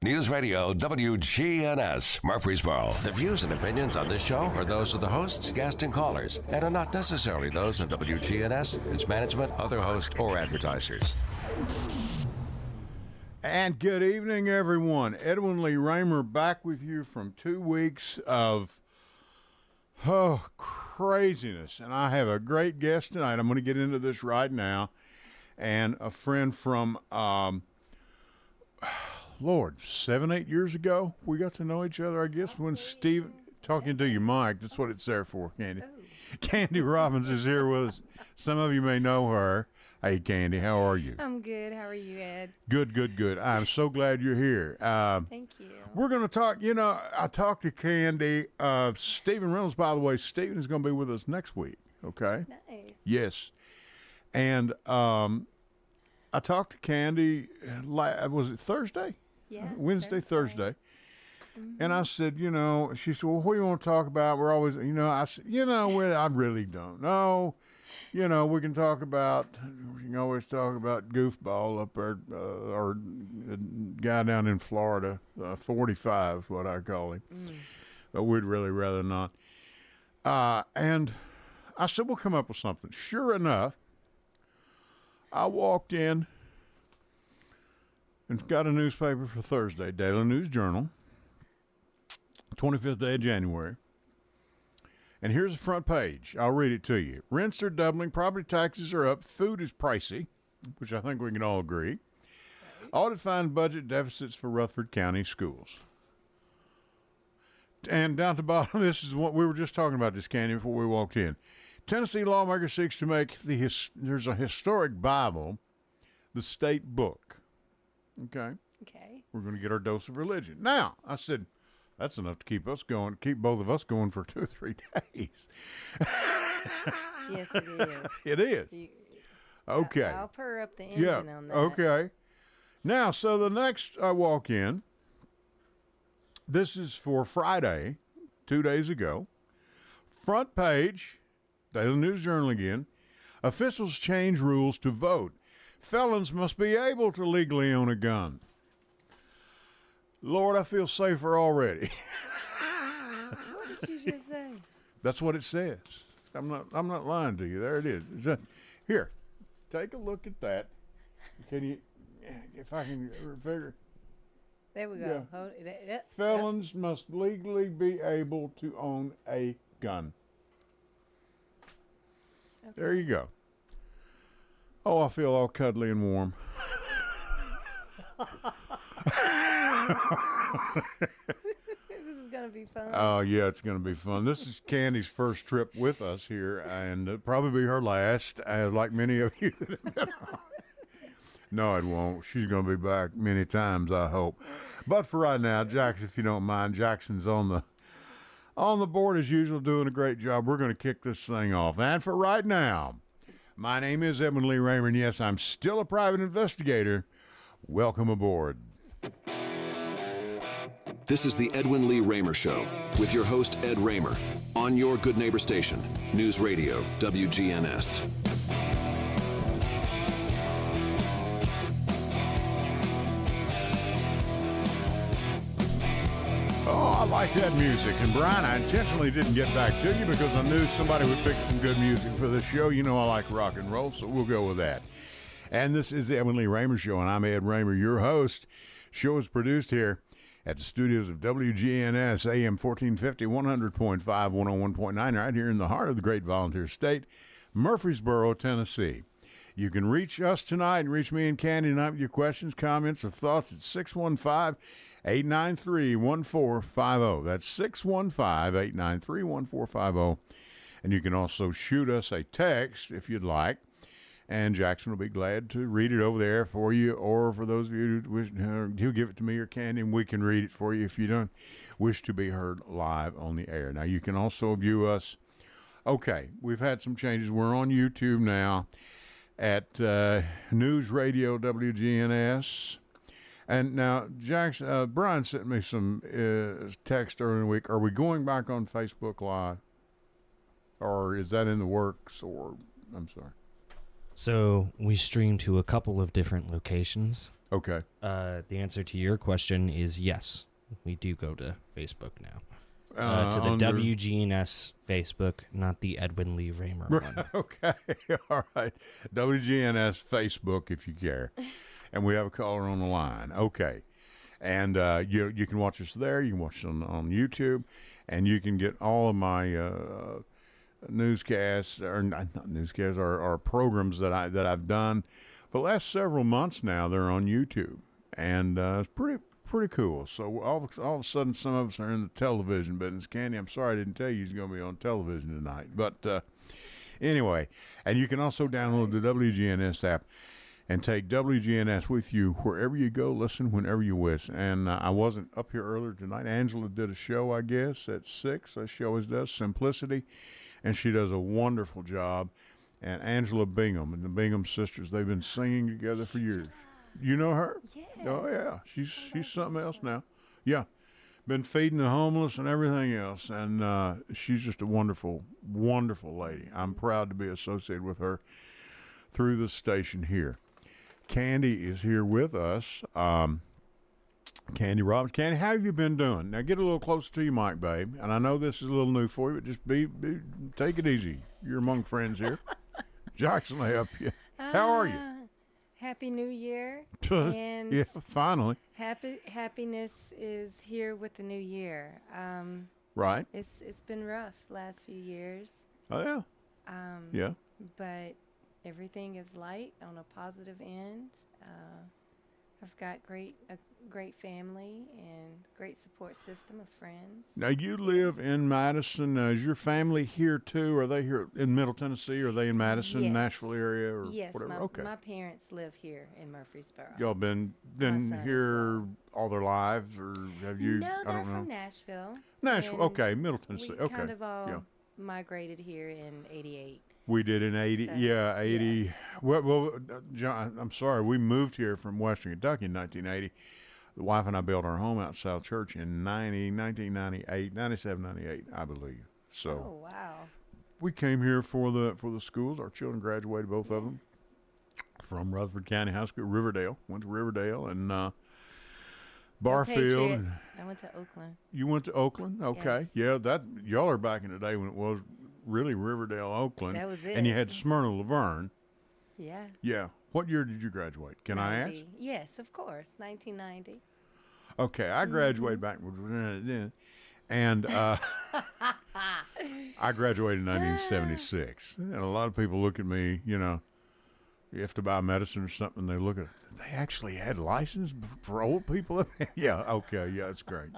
News Radio WGNS, Murfreesboro. The views and opinions on this show are those of the hosts, guests, and callers, and are not necessarily those of WGNS, its management, other hosts, or advertisers. And good evening, everyone. Edwin Lee Raymer back with you from 2 weeks of craziness. And I have a great guest tonight. I'm going to get into this right now. And a friend from, 7-8 years ago, we got to know each other, I guess, when Steve, talking to your mic, that's what it's there for, Candy. Oh. Candy Robbins is here with us. Some of you may know her. Hey, Candy, how are you? I'm good. How are you, Ed? Good. I'm so glad you're here. Thank you. We're going to talk, I talked to Candy. Stephen Reynolds, by the way, Stephen is going to be with us next week, okay? Nice. Yes. And I talked to Candy, was it Thursday? Yeah. Wednesday, Thursday. Mm-hmm. And I said, she said, well, what do you want to talk about? We're always, I said, I really don't know. We can talk about, we can always talk about goofball up there, or a guy down in Florida, 45 is what I call him. But we'd really rather not. And I said, we'll come up with something. Sure enough, I walked in and got a newspaper for Thursday, Daily News Journal, 25th day of January. And here's the front page. I'll read it to you. Rents are doubling, property taxes are up, food is pricey, which I think we can all agree. Audit find budget deficits for Rutherford County schools. And down to the bottom, this is what we were just talking about, this, Candy, before we walked in. Tennessee lawmaker seeks to make there's a historic Bible, the state book. Okay? Okay. We're going to get our dose of religion. Now, I said, that's enough to keep us going, keep both of us going for 2 or 3 days. Yes, it is. It is. Okay. I'll purr up the engine on that. Okay. Now, so the next I walk in, this is for Friday, 2 days ago. Front page, Daily News Journal again. Officials change rules to vote. Felons must be able to legally own a gun. Lord, I feel safer already. What did you just say? That's what it says. I'm not lying to you. There it is. Here, take a look at that. Can you, if I can figure. There we go. Yeah. Felons must legally be able to own a gun. Okay. There you go. Oh, I feel all cuddly and warm. This is going to be fun. Oh, yeah, it's going to be fun. This is Candy's first trip with us here, and it'll probably be her last, as like many of you that have been on. No, it won't. She's going to be back many times, I hope. But for right now, Jackson, if you don't mind, Jackson's on the board as usual, doing a great job. We're going to kick this thing off. And for right now, my name is Edwin Lee Raymer, and yes, I'm still a private investigator. Welcome aboard. This is the Edwin Lee Raymer Show with your host, Ed Raymer, on your Good Neighbor station, News Radio, WGNS. Oh, I like that music. And Brian, I intentionally didn't get back to you because I knew somebody would pick some good music for this show. You know I like rock and roll, so we'll go with that. And this is the Edwin Lee Raymer Show, and I'm Ed Raymer, your host. Show is produced here at the studios of WGNS, AM 1450, 100.5, 101.9, right here in the heart of the great volunteer state, Murfreesboro, Tennessee. You can reach us tonight and reach me and Candy tonight with your questions, comments, or thoughts at 615-893-1450. That's 615-893-1450. And you can also shoot us a text if you'd like. And Jackson will be glad to read it over there for you, or for those of you who wish, he'll give it to me or Candy, and we can read it for you if you don't wish to be heard live on the air. Now, you can also view us. Okay, we've had some changes. We're on YouTube now at News Radio WGNS. And now, Jackson, Brian sent me some text earlier in the week. Are we going back on Facebook Live? Or is that in the works? Or, I'm sorry. So we stream to a couple of different locations. Okay. The answer to your question is yes. We do go to Facebook now. To the Under- WGNS Facebook, not the Edwin Lee Raymer one. Okay. All right. WGNS Facebook, if you care. And we have a caller on the line. Okay. And you can watch us there. You can watch us on YouTube. And you can get all of my newscasts, or not newscasts, or programs that I've done for the last several months now. They're on YouTube. And it's pretty cool. So all of a sudden, some of us are in the television business. Candy, I'm sorry I didn't tell you he's going to be on television tonight. But anyway, and you can also download the WGNS app and take WGNS with you wherever you go. Listen whenever you wish. And I wasn't up here earlier tonight. Angela did a show, I guess, at 6, as she always does, Simplicity. And she does a wonderful job. And Angela Bingham and the Bingham sisters, they've been singing together for years. You know her? Yes. Oh, yeah. She's something else now. Yeah. Been feeding the homeless and everything else. And she's just a wonderful, wonderful lady. I'm proud to be associated with her through the station here. Candy is here with us. Candy Robbins. Candy, how have you been doing? Now get a little closer to your mic, babe. And I know this is a little new for you, but just take it easy. You're among friends here. Jackson will help you. How are you? Happy New Year. And Yeah, finally. happiness is here with the new year. Right. It's been rough last few years. Oh, yeah. Yeah. But everything is light on a positive end. I've got a great family and great support system of friends. Now, you live in Madison. Is your family here, too? Are they here in Middle Tennessee? Are they in Madison, Yes. Nashville area, or Yes, whatever? Okay. my parents live here in Murfreesboro. Y'all been son as here well. all their lives, or have you? No, I they're don't know. from Nashville. Nashville. and Okay, Middle Tennessee. We Okay. kind of all Yeah. migrated here in '88. We did in 80. So, Yeah, 80. yeah. Well, John, I'm sorry. We moved here from Western Kentucky in 1980. The wife and I built our home out South Church in 1998, 97, 98, I believe. So Oh wow! we came here for the schools. Our children graduated, both of them, from Rutherford County High School, Riverdale. Went to Riverdale and Go Barfield. Patriots. I went to Oakland. You went to Oakland? Okay. Yes. Yeah, that y'all are back in the day when it was really Riverdale, Oakland. That was And you it. had Smyrna Laverne. Yeah. Yeah. What year did you graduate? Can I ask? 90. Yes, of course. 1990. Okay, I graduated back and I graduated in 1976. And a lot of people look at me, you have to buy medicine or something, they look at, they actually had license for old people? Yeah, okay, yeah, that's great.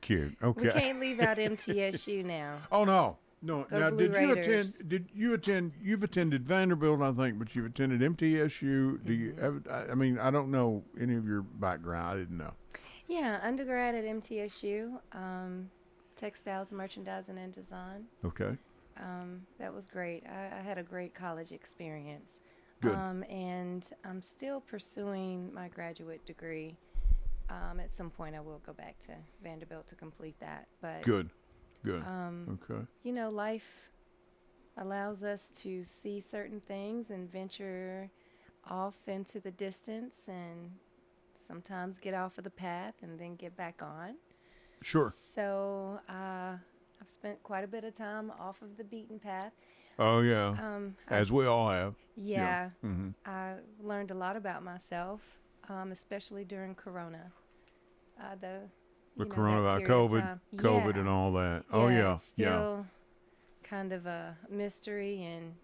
Cute. Okay. We can't leave out MTSU now. Oh no. No. Go Now, Blue Raiders. you've attended Vanderbilt, I think, but you've attended MTSU. Do you have, I mean, I don't know any of your background. I didn't know. Yeah, undergrad at MTSU, textiles, merchandising, and design. Okay. That was great. I had a great college experience. Good. And I'm still pursuing my graduate degree. At some point, I will go back to Vanderbilt to complete that. But Good. Okay. Life allows us to see certain things and venture off into the distance and sometimes get off of the path and then get back on. Sure. So I've spent quite a bit of time off of the beaten path. Oh yeah. As we all have. Yeah. Mm-hmm. I learned a lot about myself, especially during Corona. The that coronavirus, period of time. COVID, Yeah. and all that. Oh yeah. It's still kind of a mystery and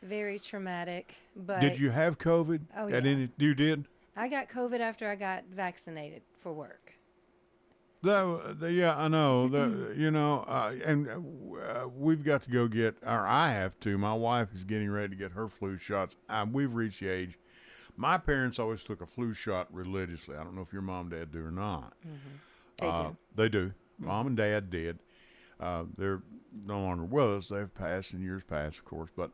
very traumatic. But Did you have COVID? Oh, At yeah. any? You did. I got COVID after I got vaccinated for work. Yeah, I know. We've got to go get, or I have to. My wife is getting ready to get her flu shots. We've reached the age. My parents always took a flu shot religiously. I don't know if your mom and dad do or not. They do. They do. Mom and dad did. They're no longer with us. They've passed in years past, of course. But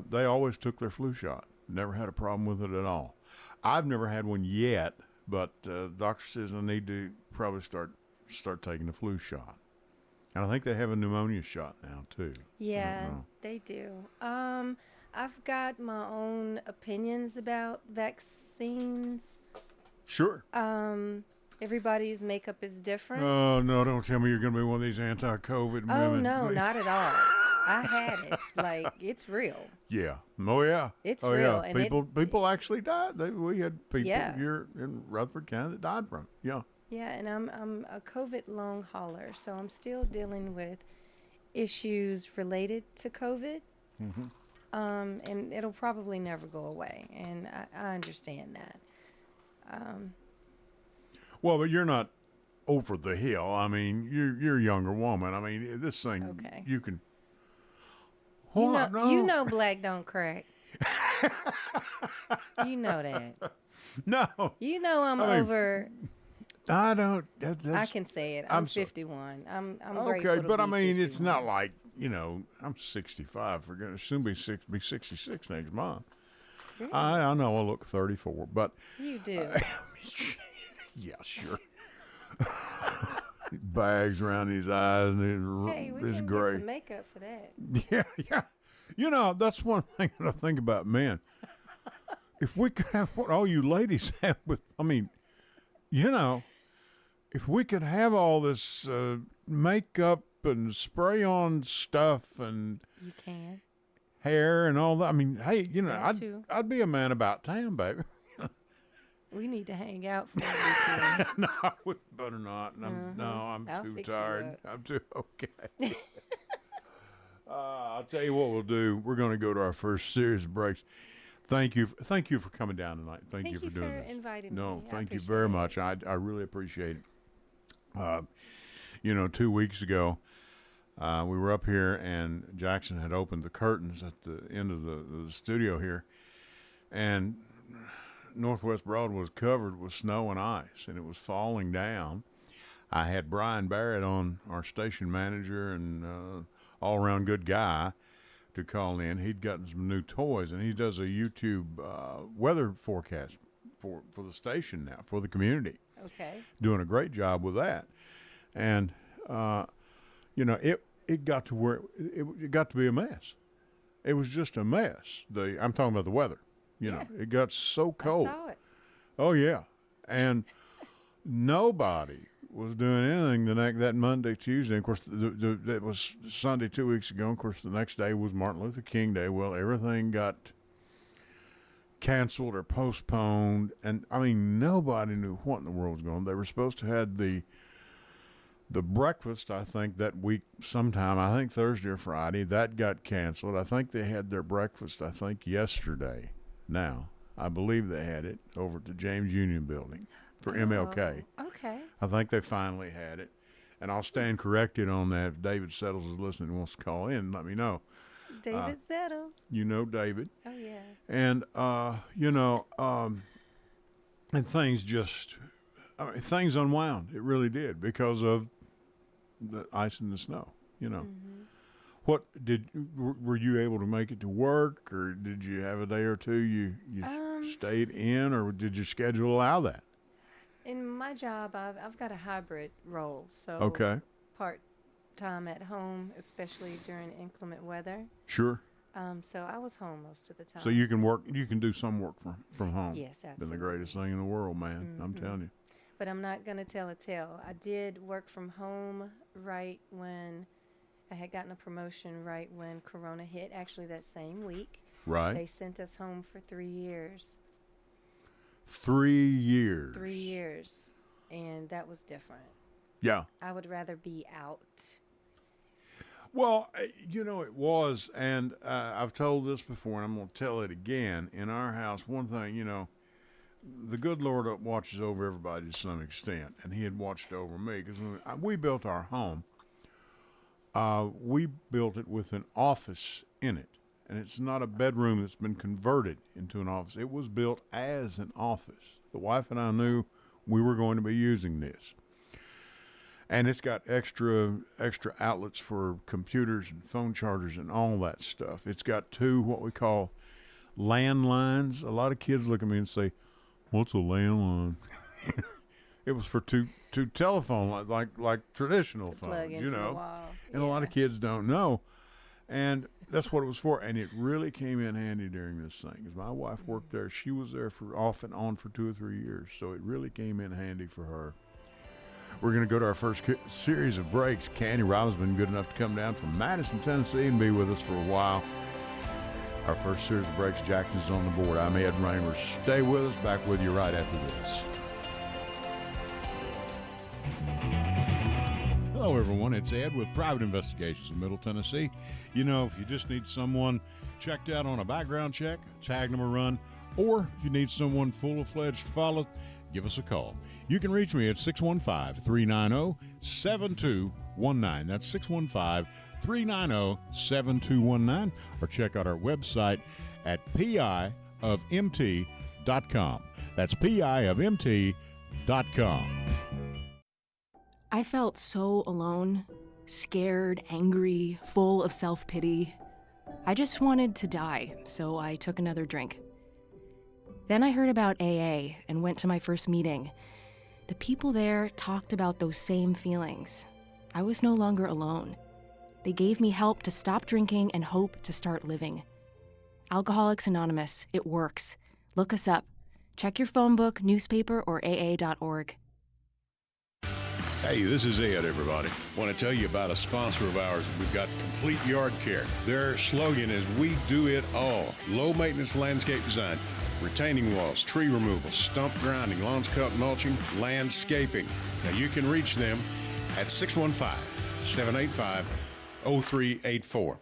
they always took their flu shot. Never had a problem with it at all. I've never had one yet, but the doctor says I need to probably start taking the flu shot. And I think they have a pneumonia shot now, too. Yeah, they do. I've got my own opinions about vaccines. Sure. Everybody's makeup is different. Oh, no, don't tell me you're going to be one of these anti-COVID Oh, women. no, not at all. I had it. Like, it's real. Yeah. Oh, yeah. It's oh, real, Yeah. and People actually died. We had people Yeah. here in Rutherford County that died from it. Yeah. Yeah, and I'm a COVID long hauler, so I'm still dealing with issues related to COVID. Mm-hmm. And it'll probably never go away, and I understand that. Well, but you're not over the hill. I mean, you're a younger woman. I mean, this thing, Okay. you can. You Hold know, on, no. you know, black don't crack. You know that. No, You know I'm I mean, over. I don't. I can say it. I'm so- 51. I'm grateful Okay, to but I be mean, it's 51. not like, I'm 65. For goodness, soon be 66 next month. Really? I know I look 34, but You do. yeah, sure. Bags around his eyes and Hey, we it's can gray. get some makeup for that. Yeah. That's one thing that I think about men. If we could have what all you ladies have with, if we could have all this makeup and spray on stuff and You can. hair and all that. I mean, hey, That too. I'd be a man about town, baby. We need to hang out for a weekend. No, I would better not. I'm I'll too fix you tired. up. I'm too okay. I'll tell you what we'll do. We're going to go to our first series of breaks. Thank you for coming down tonight. Thank you for doing this. inviting No, me. I thank you appreciate very it. much. I really appreciate it. 2 weeks ago, we were up here and Jackson had opened the curtains at the end of the studio here, and Northwest Broad was covered with snow and ice, and it was falling down. I had Brian Barrett on, our station manager and all-around good guy, to call in. He'd gotten some new toys, and he does a YouTube weather forecast for the station now, for the community. Okay. Doing a great job with that. And, it got to where it got to be a mess. It was just a mess. I'm talking about the weather. Yeah. It got so cold. I saw it. Oh, yeah. And nobody was doing anything that Monday, Tuesday. Of course, that was Sunday 2 weeks ago. Of course, the next day was Martin Luther King Day. Well, everything got canceled or postponed. And, I mean, nobody knew what in the world was going on. They were supposed to have the breakfast, I think, that week sometime. I think Thursday or Friday. That got canceled. I think they had their breakfast, yesterday. Now, I believe they had it over at the James Union Building for MLK. Oh, okay. I think they finally had it. And I'll stand corrected on that. If David Settles is listening and wants to call in, let me know. David Settles. You know David. Oh, yeah. And, and things things unwound. It really did because of the ice and the snow, Mm-hmm. What were you able to make it to work, or did you have a day or two you stayed in, or did your schedule allow that? In my job, I've got a hybrid role, so Okay. part-time at home, especially during inclement weather. Sure. So I was home most of the time. So you can do some work from home. Yes, Been absolutely. the greatest thing in the world, man. I'm telling you. But I'm not going to tell a tale. I did work from home right when I had gotten a promotion, right when Corona hit, actually that same week. Right. They sent us home for 3 years. 3 years. 3 years. And that was different. Yeah. I would rather be out. Well, it was, and I've told this before, and I'm going to tell it again. In our house, one thing, the good Lord watches over everybody to some extent, and He had watched over me because when we built our home. We built it with an office in it, and it's not a bedroom that's been converted into an office. It was built as an office. The wife and I knew we were going to be using this. And it's got extra outlets for computers and phone chargers and all that stuff. It's got 2 what we call landlines. A lot of kids look at me and say, "What's a landline?" It was for two telephone like traditional Plug phones, into the wall. And a lot of kids don't know. And that's what it was for. And it really came in handy during this thing. As my wife worked there, she was there for off and on for 2 or 3 years. So it really came in handy for her. We're going to go to our first series of breaks. Candy Robin's been good enough to come down from Madison, Tennessee and be with us for a while. Our first series of breaks, Jackson's on the board. I'm Ed Raymer. Stay with us. Back with you right after this. Hello, everyone. It's Ed with Private Investigations in Middle Tennessee. You know, if you just need someone checked out on a background check, tag them a run, or if you need someone full-fledged to follow, give us a call. You can reach me at 615-390-7219. That's 615-390-7219, or check out our website at piofmt.com. That's piofmt.com. I felt so alone, scared, angry, full of self-pity. I just wanted to die, so I took another drink. Then I heard about AA and went to my first meeting. The people there talked about those same feelings. I was no longer alone. They gave me help to stop drinking and hope to start living. Alcoholics Anonymous, it works. Look us up. Check your phone book, newspaper, or aa.org. Hey, this is Ed, everybody. Want to tell you about a sponsor of ours. We've got Complete Yard Care. Their slogan is, we do it all. Low maintenance landscape design, retaining walls, tree removal, stump grinding, lawns cut, mulching, landscaping. Now you can reach them at 615-785-0384.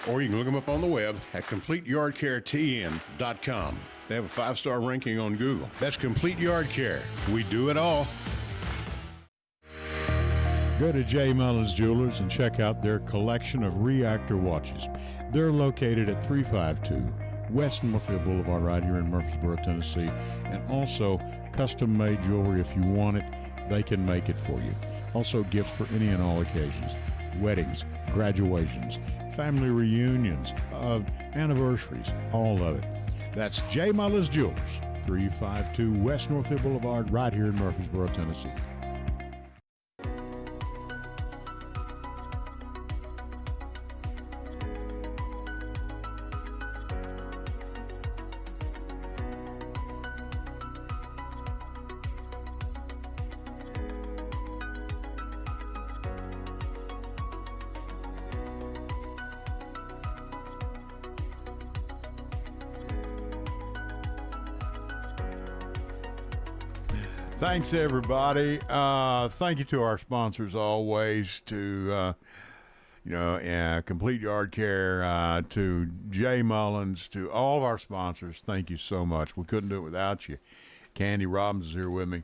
Or you can look them up on the web at CompleteYardCareTN.com. They have a 5-star ranking on Google. That's Complete Yard Care. We do it all. Go to J. Mullins Jewelers and check out their collection of reactor watches. They're located at 352 West Northfield Boulevard right here in Murfreesboro, Tennessee. And also custom-made jewelry. If you want it, they can make it for you. Also gifts for any and all occasions. Weddings, graduations, family reunions, anniversaries, all of it. That's J. Mullins Jewelers, 352 West Northfield Boulevard right here in Murfreesboro, Tennessee. Thanks, everybody. Thank you to our sponsors always, to Complete Yard Care, to Jay Mullins, to all of our sponsors. Thank you so much. We couldn't do it without you. Candy Robbins is here with me.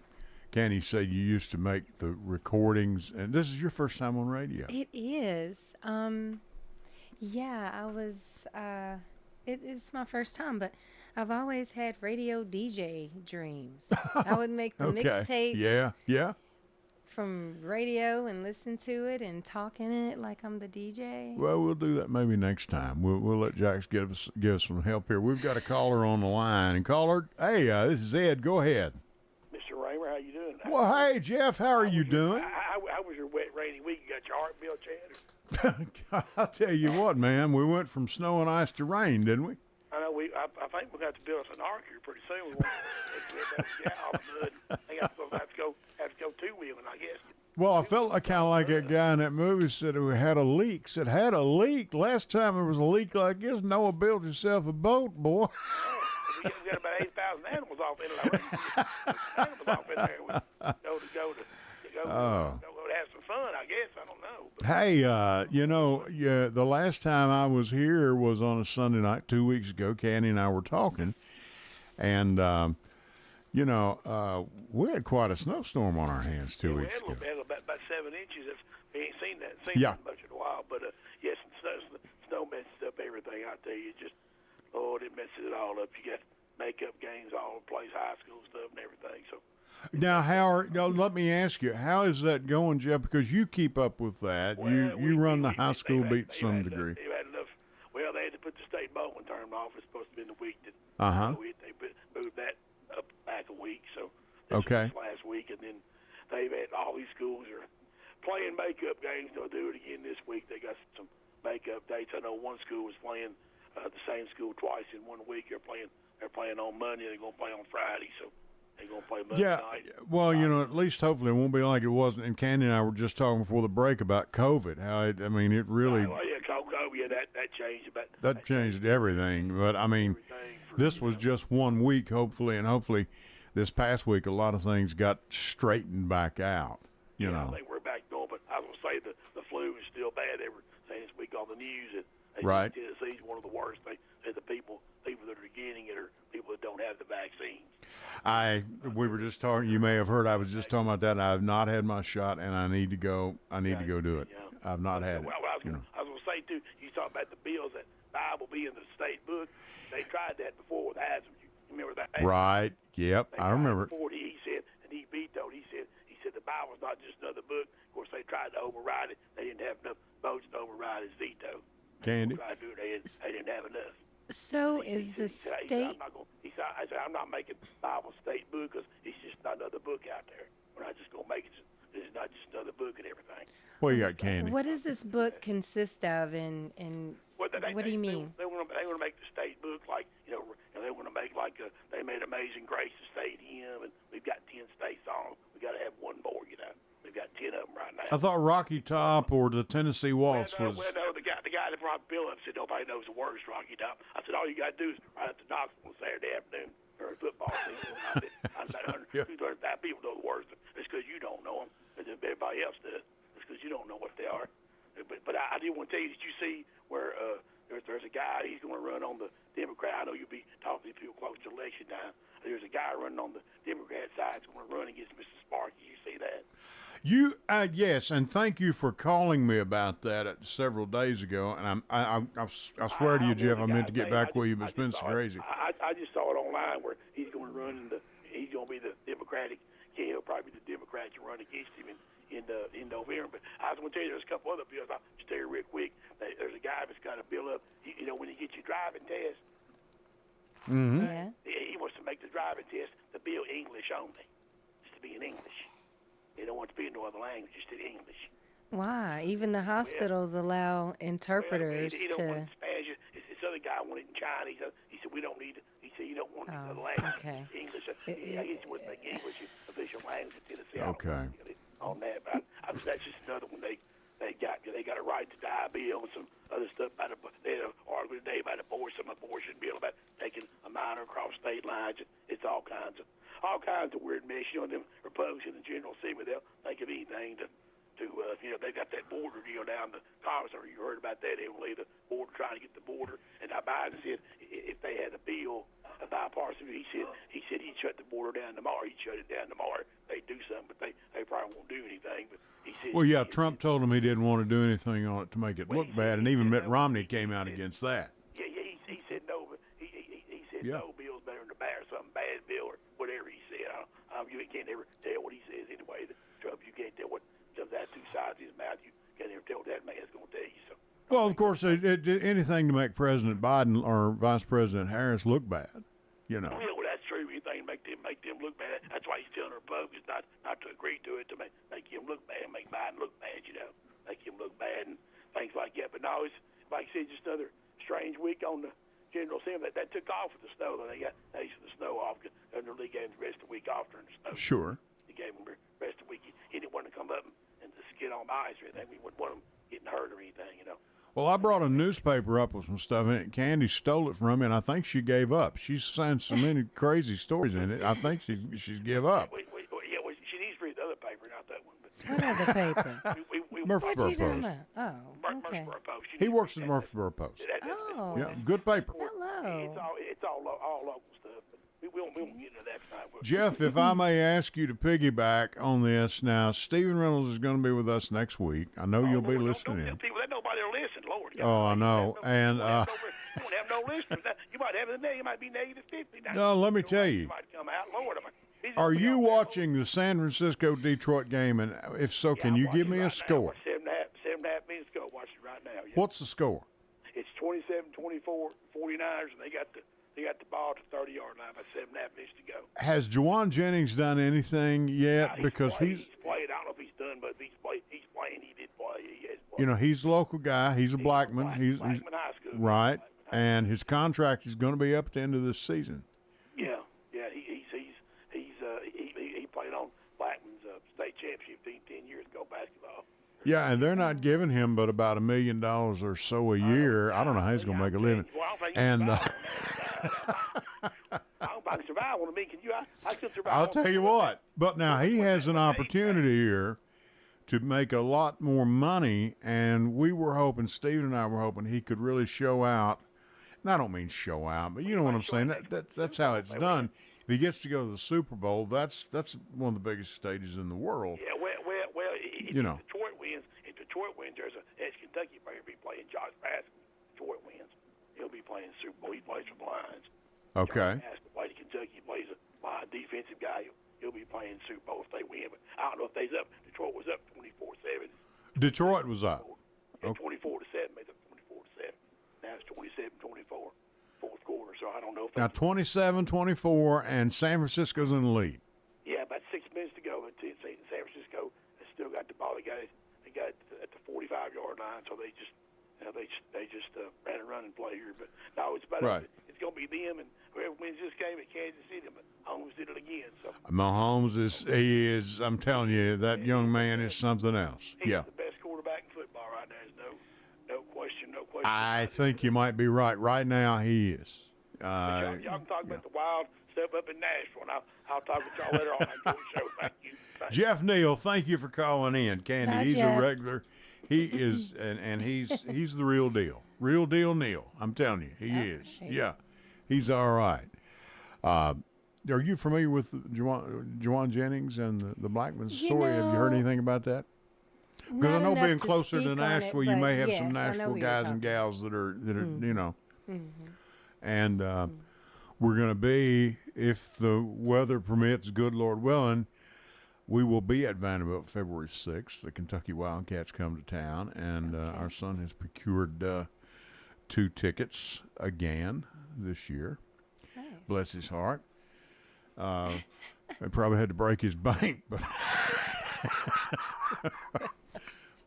Candy said you used to make the recordings, and this is your first time on radio. It is. Yeah, I was. It's my first time, but I've always had radio DJ dreams. I would make the mixtapes. Yeah. From radio and listen to it and talk in it like I'm the DJ. Well, we'll do that maybe next time. We'll let Jax give us some help here. We've got a caller on the line. And caller, hey, this is Ed. Go ahead. Mr. Raymer, how you doing? Well, hey, Jeff, how are you doing? How was your wet, rainy week? You got your heart built yet? I'll tell you what, man. We went from snow and ice to rain, didn't we? I know. I think we're going to have to build us an ark here pretty soon. We want to get all the mud. I think I'm going to have to go two-wheeling, I guess. Well, I felt kind of like that guy in that movie said it had a leak. Said had a leak. Last time there was a leak like this, Noah built himself a boat, boy. We got about 8,000 animals off in there. Animals off in there. We go to have some fun, I guess. I don't know. But. Hey, the last time I was here was on a Sunday night 2 weeks ago. Candy and I were talking, and we had quite a snowstorm on our hands 2 weeks ago. We had about 7 inches. We ain't seen that much in a while. But yes, snow messes up everything. I tell you, just Lord, it messes it all up. You got makeup games all over the place, high school stuff and everything. So. Now, let me ask you, how is that going, Jeff? Because you keep up with that. Well, you run the high school beat to some degree. They had enough. Well, they had to put the state bowling tournament off. It's supposed to be in the week that they moved that up back a week. So this was last week, and then they've had all these schools are playing makeup games. They'll do it again this week. They got some makeup dates. I know one school was playing the same school twice in 1 week. They're playing on Monday. They're going to play on Friday. So they're going to play Monday night. Well, at least hopefully it won't be like it wasn't. And Candy and I were just talking before the break about COVID. How it really. Well, yeah, COVID. Yeah, that changed. That changed everything. But this was just 1 week, hopefully, and hopefully this past week a lot of things got straightened back out. You know. I think we're back going, but I was going to say the flu is still bad. They were saying this week on the news that right. Tennessee's one of the worst. They said the people that are getting it are people that don't have the vaccine. We were just talking. You may have heard. I was just talking about that. I have not had my shot, and I need to go. I need to go do it. Yeah. I've not had it. I was going to say too. You talking about the bills that Bible be in the state book? They tried that before with Haslam. You remember that? Right. Yep. I remember. He said, and he vetoed. He said the Bible's not just another book. Of course, they tried to override it. They didn't have enough votes to override his veto. Candy. They tried to do it. They didn't have enough. So is the state? I said, I'm not making Bible state book because it's just not another book out there. We're not just going to make it. It's not just another book and everything. Well, you got Candy. What does this book consist of? And what do you mean? They want to make the state book like they want to make like they made Amazing Grace a state hymn, and we've got 10 state songs. We got to have one more. We've got 10 of them right now. I thought Rocky Top or the Tennessee Waltz was. Well, no, the guy that brought Bill up said nobody knows the words Rocky Top. I said all you got to do is ride up to Knoxville on Saturday afternoon during football season. I said 200,000 people know the words. It's because you don't know them, and everybody else does. It's because you don't know what they are. But I did want to tell you, did you see where there's a guy, he's going to run on the Democrat. I know you'll be talking to people close to election time. There's a guy running on the Democrat side that's going to run against Mr. Sparky. You see that? Yes, and thank you for calling me about that several days ago. And I swear to you, Jeff, I meant to get back with you, but it's been so crazy. I just saw it online where he's going to run he's going to be the Democratic. Yeah, he'll probably be the Democrat to run against him in November. But I was going to tell you, there's a couple other bills. I'll just tell you real quick. There's a guy that's got a bill up. When you get your driving test, mm-hmm. Yeah. He wants to make the driving test to be English only, just to be in English. They don't want to be in no other language, just in English. Why? Even the hospitals allow interpreters he don't to. want Spanish. This other guy wanted it in Chinese. He said we don't need it. He said you don't want another language. Okay. English. I guess you wouldn't make English official language in Tennessee. Okay. On that, but that's just another one they got a right to die bill and some other stuff about they had an argument today about some abortion bill about taking a minor across state lines. It's all kinds of weird mess. Them Republicans in General Assembly, they'll think of anything to they got that border deal down the Congress. Or you heard about that? They will leave the border, trying to get the border. And now Biden said if they had a bill, a bipartisan, he said he'd shut the border down tomorrow. He'd shut it down tomorrow. They'd do something, but they probably won't do anything. But he said. Well, yeah, Trump told him he didn't want to do anything on it to make it look bad, and even Mitt Romney came out against that. Yeah, he said no, but he said no bill's better than a bad, something bad bill or whatever he said. You can't ever tell what he says anyway. Trump, you can't tell what comes out two sides of his mouth. You can't ever tell what that man's going to tell you. So. Well, of course, anything to make President Biden or Vice President Harris look bad, Well, that's true. Anything to make them look bad. That's why he's telling Republicans not to agree to it, to make him look bad, make Biden look bad. Make him look bad and things like that. But no, it's like I said, just another strange week on the General Assembly. That took off with the snow. They got days of the snow off. Governor Lee gave them the rest of the week off during the snow. Sure. He gave them the rest of the week. He didn't want to come up and just get on the ice or anything. We wouldn't want them getting hurt or anything, Well, I brought a newspaper up with some stuff in it. Candy stole it from me, and I think she gave up. She's signed so many crazy stories in it. I think she's give up. She needs to read the other paper, not that one. But What other paper? Murfreesboro What you talking Post. about? Oh, okay. Murfreesboro Post. He works at the Murfreesboro Post. Oh. Yeah, good paper. Hello. It's all local stuff. But we won't get into that tonight. Jeff, if I may ask you to piggyback on this, now, Stephen Reynolds is going to be with us next week. I know you'll be listening in. People, that nobody will listen, Lord. Oh, I know. And you won't have no listeners. You might have it today. You might be negative 50. No, let me tell you. You might come out, Lord. Are you watching the San Francisco-Detroit game? And if so, can you give me a score? 7.5 minutes ago. Watch it right now. Yeah. What's the score? It's 27-24, 49ers, and they got the ball to 30-yard line by 7.5 minutes to go. Has Juwan Jennings done anything yet? Because he's played. I don't know if he's done, but he's playing. He did play. He has played. You know, he's a local guy. He's a Blackman. He's Blackman High School. right, and his contract is going to be up at the end of this season. Yeah. He played on Blackman's state championship team 10 years ago basketball. Yeah, and they're not giving him but about $1 million or so a year. I don't know how he's going to make a living. Well, I don't think And I don't think survive on me. Can you? I could survive. I'll tell you what. But now he has an opportunity here to make a lot more money, and we were hoping, Steve and I were hoping, he could really show out. And I don't mean show out, but you know what I'm saying. That's how it's done. If he gets to go to the Super Bowl, that's one of the biggest stages in the world. Yeah, well. If Detroit wins, there's a ex-Kentucky player be playing Josh Baskin. Detroit wins, he'll be playing Super Bowl. He plays for the Lions. Okay. Josh Baskin plays Kentucky. He plays a defensive guy. He'll be playing Super Bowl if they win. But I don't know if they's up. Detroit was up 24-7. Detroit was up. Yeah, 24-7. Made up 24-7. Now it's 27-24. Fourth quarter. So I don't know if Now 27-24, and San Francisco's in the lead. Yeah, about 6 minutes to go. San Francisco has still got the ball. They got it at the 45-yard line. So they just ran a running play here. But no, it's about right. It's going to be them, and whoever wins this game at Kansas City. But Mahomes did it again. So Mahomes is. I'm telling you, that young man is something else. He's Yeah. the best quarterback in football right now. There's no question. I think you might be right. Right now, he is. Y'all can talk about the wild stuff up in Nashville, and I'll talk with y'all later on. Enjoy the show. Thank you. Jeff Neal, thank you for calling in. Candy, Bye, he's Jeff. a regular. He is, and he's the real deal. Real deal Neal. I'm telling you, he is. Yeah, he's all right. Are you familiar with Juwan Jennings and the Blackman story? Have you heard anything about that? Because I know being closer to Nashville, you may have some Nashville guys and gals that are you know. And we're going to be, if the weather permits, good Lord willing, we will be at Vanderbilt February 6th. The Kentucky Wildcats come to town, and our son has procured 2 tickets again this year. Nice. Bless his heart. I probably had to break his bank, but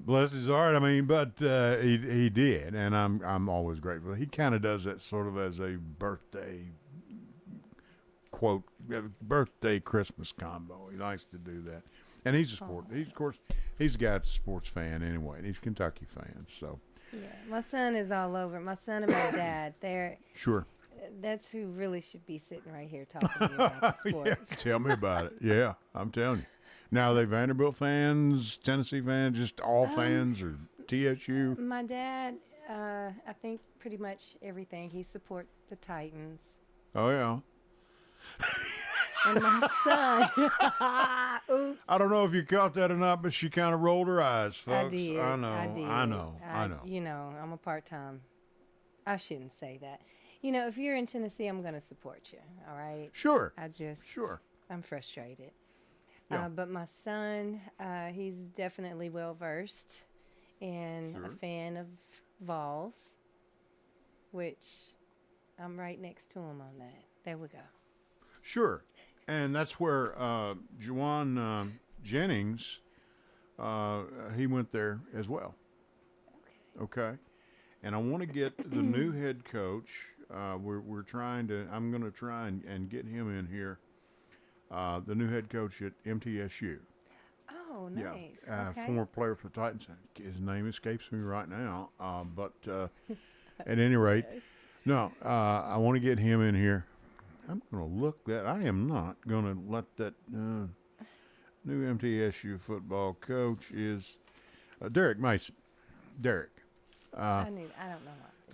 bless his heart. I mean, but he did, and I'm always grateful. He kind of does that sort of as a birthday quote, birthday Christmas combo. He likes to do that, and he's a sport. He's of course he's got a sports fan anyway, and he's a Kentucky fan. So Yeah, my son is all over. My son and my dad, they're sure. That's who really should be sitting right here talking to you about the sports. Yeah, tell me about it. Yeah, I'm telling you. Now, are they Vanderbilt fans, Tennessee fans, just all fans, or TSU? My dad, I think pretty much everything. He supports the Titans. Oh, yeah. And my son, oops. I don't know if you caught that or not, but she kind of rolled her eyes, folks. I did. I know. I know. You know, I'm a part-time. I shouldn't say that. You know, if you're in Tennessee, I'm going to support you, all right? Sure. Sure. I'm frustrated. Yeah. But my son, he's definitely well-versed and a fan of Vols, which I'm right next to him on that. There we go. Sure. And that's where Juwan Jennings, he went there as well. Okay. And I want to get the new head coach. We're trying to. I'm going to try and get him in here. The new head coach at MTSU. Oh, nice. Yeah, okay. former player for the Titans. His name escapes me right now. But at any rate, no. I want to get him in here. I'm going to look that. I am not going to let that new MTSU football coach is Derek Mason. Derek. I don't know what.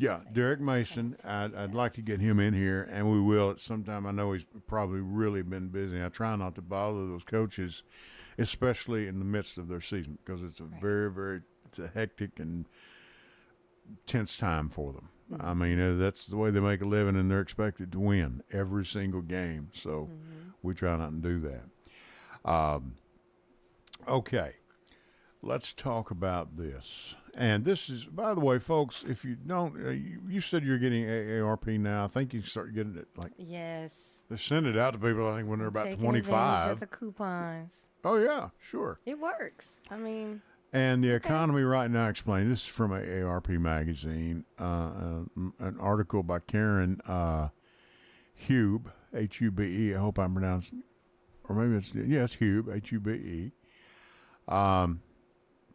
Yeah, Derek Mason. I'd like to get him in here, and we will at some time. I know he's probably really been busy. I try not to bother those coaches, especially in the midst of their season, because it's a very, very, it's a hectic and tense time for them. Mm-hmm. I mean, that's the way they make a living, and they're expected to win every single game. So we try not to do that. Okay, let's talk about this. And this is, by the way, folks, if you don't, you said you're getting AARP now. I think you can start getting it Yes. they send it out to people, I think, when they're about Taking 25. advantage of the coupons. Oh, yeah, sure. It works. I mean, And the economy right now explained. This is from AARP magazine, an article by Karen Hube, Hube. I hope I'm pronouncing, or maybe it's Hube, Hube.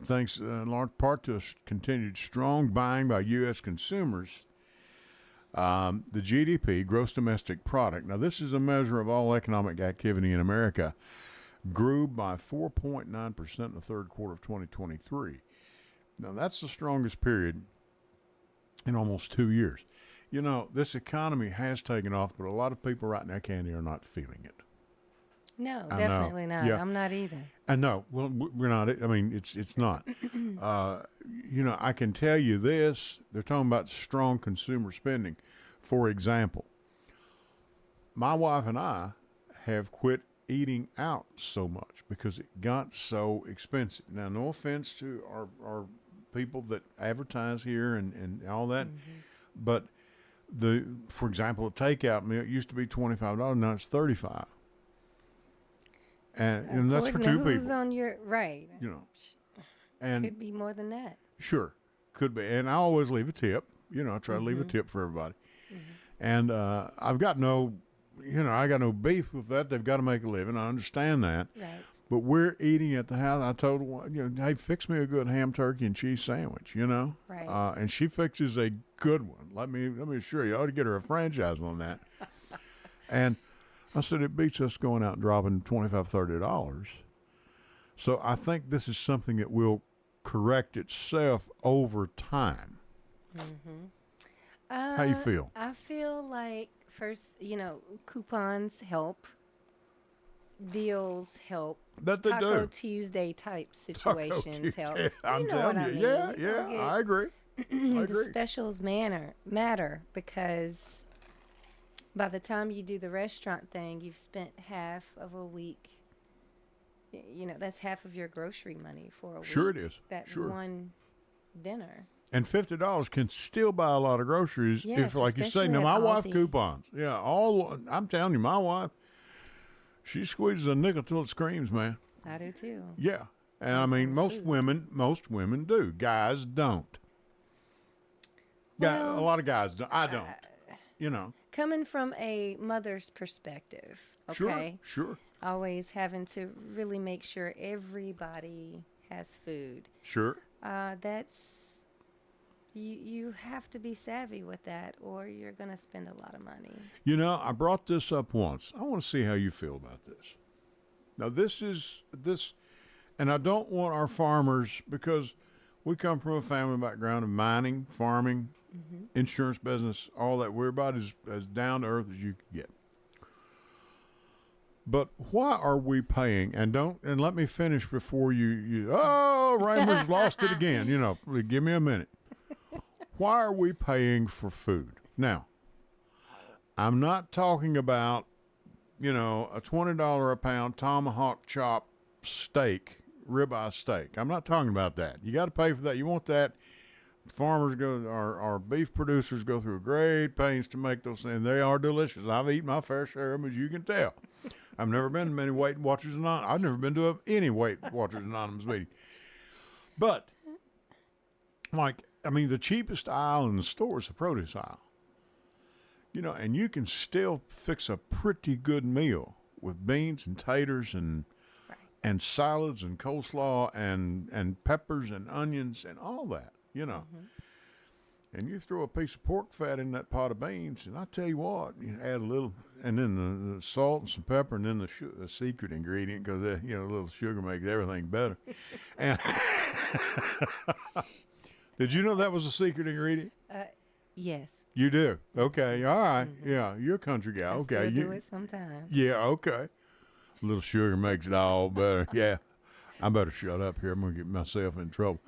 Thanks in large part to continued strong buying by U.S. consumers. The GDP, gross domestic product. Now, this is a measure of all economic activity in America. Grew by 4.9% in the third quarter of 2023. Now, that's the strongest period in almost 2 years. You know, this economy has taken off, but a lot of people right now, Candy, are not feeling it. No, definitely not. Yeah. I'm not either. I know. Well, we're not. I mean, it's not. You know, I can tell you this. They're talking about strong consumer spending. For example, my wife and I have quit eating out so much because it got so expensive. Now, no offense to our people that advertise here and all that, but for example, a takeout meal used to be $25. Now it's $35. And that's for two who's people. On your right. You know, and could be more than that. Sure, could be. And I always leave a tip. You know, I try to leave a tip for everybody. And I've got no, I got no beef with that. They've got to make a living. I understand that. Right. But we're eating at the house. I told her, hey, fix me a good ham, turkey, and cheese sandwich. Right. And she fixes a good one. Let me assure you, I ought to get her a franchise on that. And I said, it beats us going out and dropping $25, $30. So I think this is something that will correct itself over time. How you feel? I feel like, first, coupons help. Deals help. That they Taco do. Tuesday type situations help. I'm telling you. Yeah, I agree. The specials matter because by the time you do the restaurant thing, you've spent half of a week. That's half of your grocery money for a week. Sure it is. One dinner. And $50 can still buy a lot of groceries if, like you say, now my wife coupons. Yeah, I'm telling you, my wife, she squeezes a nickel till it screams, man. I do too. Yeah. And I mean, most women do. Guys don't. Well, a lot of guys don't. I don't. Coming from a mother's perspective, okay? Sure. Always having to really make sure everybody has food. Sure. That's you have to be savvy with that, or you're going to spend a lot of money. I brought this up once. I want to see how you feel about this. Now, this, and I don't want our farmers, because we come from a family background of mining, farming, insurance business, all that. We're about as down to earth as you can get. But why are we paying? And let me finish before Raymer's lost it again. Give me a minute. Why are we paying for food? Now, I'm not talking about, a $20 a pound tomahawk chop steak, ribeye steak. I'm not talking about that. You got to pay for that. You want that. Farmers our beef producers go through great pains to make those things. They are delicious. I've eaten my fair share of them, as you can tell. I've never been to many Weight Watchers Anonymous. I've never been to any Weight Watchers Anonymous meeting. But, the cheapest aisle in the store is the produce aisle. And you can still fix a pretty good meal with beans and taters and salads and coleslaw and peppers and onions and all that, And you throw a piece of pork fat in that pot of beans, and I tell you what, you add a little, and then the salt and some pepper, and then the secret ingredient, because a little sugar makes everything better. And did you know that was a secret ingredient? Yes. You do? Okay. All right. Yeah, you're a country guy. Okay. I still do it sometimes. Yeah. Okay. A little sugar makes it all better. Yeah. I better shut up here. I'm gonna get myself in trouble.